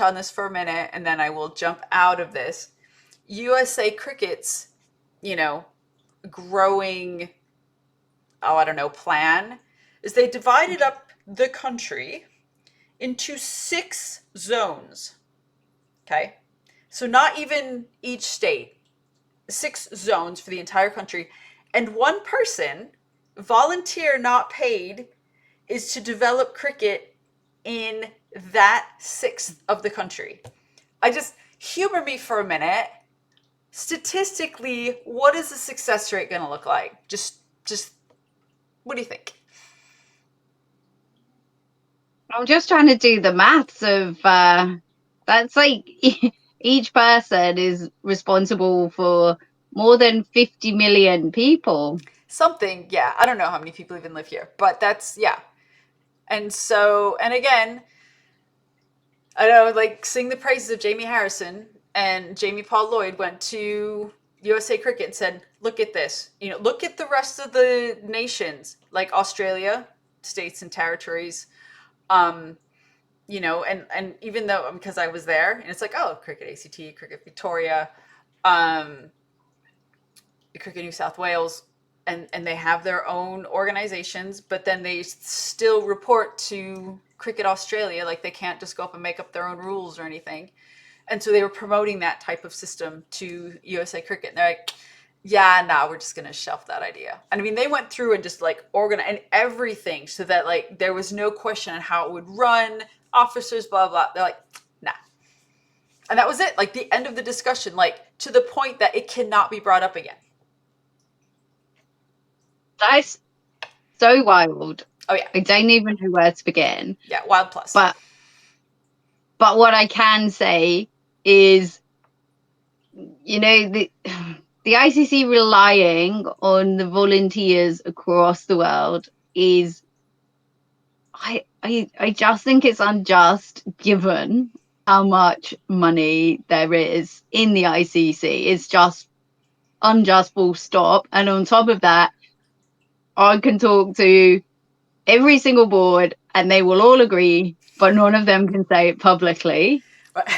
on this for a minute and then I will jump out of this. USA Cricket's, you know, growing, oh, I don't know, plan is they divided up the country into 6 zones. Okay. So not even each state, 6 zones for the entire country. And one person, volunteer not paid, is to develop cricket in that sixth of the country. I just humor me for a minute. Statistically, what is the success rate going to look like? Just what do you think? I'm just trying to do the maths of that's like each person is responsible for more than 50 million people. Something, yeah. I don't know how many people even live here, but that's yeah. And so, and again, I know, like, sing the praises of Jamie Harrison, and Jamie Paul Lloyd went to USA Cricket and said, "Look at this. You know, look at the rest of the nations, like Australia, states and territories. Um, you know, and even though because I was there, and it's like, oh, Cricket ACT, Cricket Victoria, um, Cricket New South Wales, and they have their own organizations, but then they still report to Cricket Australia. Like they can't just go up and make up their own rules or anything. And so they were promoting that type of system to USA Cricket. And they're like, yeah, nah, we're just gonna shelf that idea. And I mean, they went through and just like organized and everything so that like there was no question on how it would run, officers, blah blah. They're like, nah. And that was it. Like the end of the discussion, like to the point that it cannot be brought up again. That's so wild. Oh yeah, I don't even know where to begin. yeah, Wild Plus. But what I can say is, the the ICC relying on the volunteers across the world is I just think it's unjust given how much money there is in the ICC. It's just unjust, full stop. And on top of that, I can talk to every single board and they will all agree, but none of them can say it publicly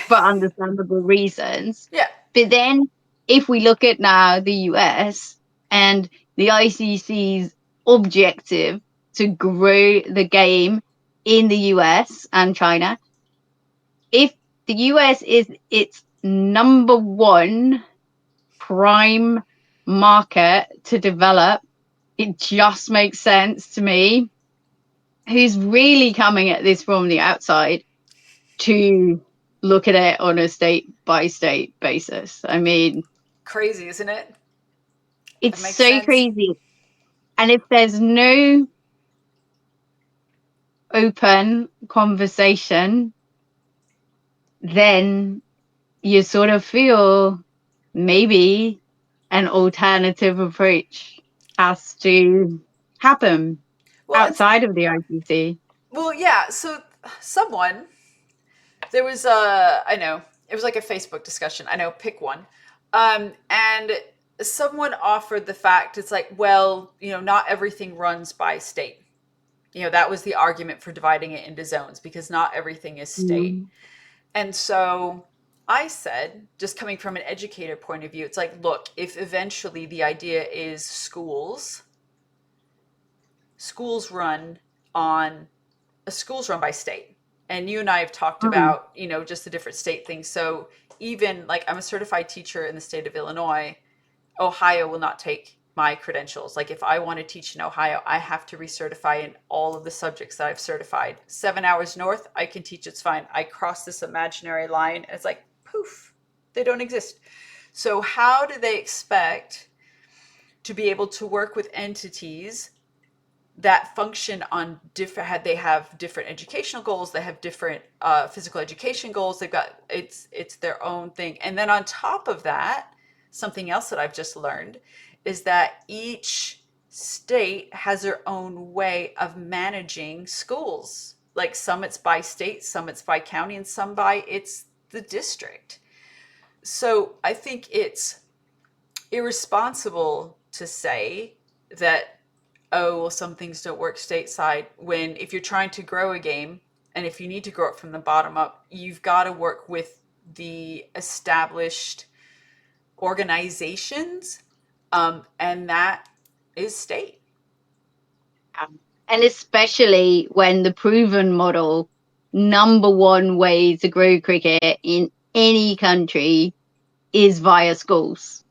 for understandable reasons. Yeah, But then if we look at now the US and the ICC's objective to grow the game in the US and China, if the US is its number one prime market to develop, it just makes sense to me who's really coming at this from the outside to look at it on a state by state basis. I mean, crazy, isn't it? It it's makes so sense. crazy. And if there's no open conversation, then you sort of feel maybe an alternative approach has to happen Well, and outside of the ICC. well, yeah. So someone there was I know it was like a Facebook discussion. I know, pick one, and someone offered the fact it's like, well, you know, not everything runs by state. You know, that was the argument for dividing it into zones because not everything is state. Mm. And so I said, just coming from an educator point of view, it's like, look, if eventually the idea is schools run on schools run by state. And you and I have talked Mm. about, you know, just the different state things. So even like I'm a certified teacher in the state of Illinois, Ohio will not take my credentials. Like if I want to teach in Ohio, I have to recertify in all of the subjects that I've certified. 7 hours north, I can teach, it's fine. I cross this imaginary line, it's like poof, they don't exist. So how do they expect to be able to work with entities that function on different they have different educational goals, they have different physical education goals, they've got it's their own thing. And then on top of that, something else that I've just learned is that each state has their own way of managing schools. Like some it's by state, some it's by county, and some by it's the district. So I think it's irresponsible to say that, oh, well, some things don't work stateside, when if you're trying to grow a game and if you need to grow it from the bottom up, you've got to work with the established organizations, and that is state. And especially when the proven model, number one way to grow cricket in any country is via schools.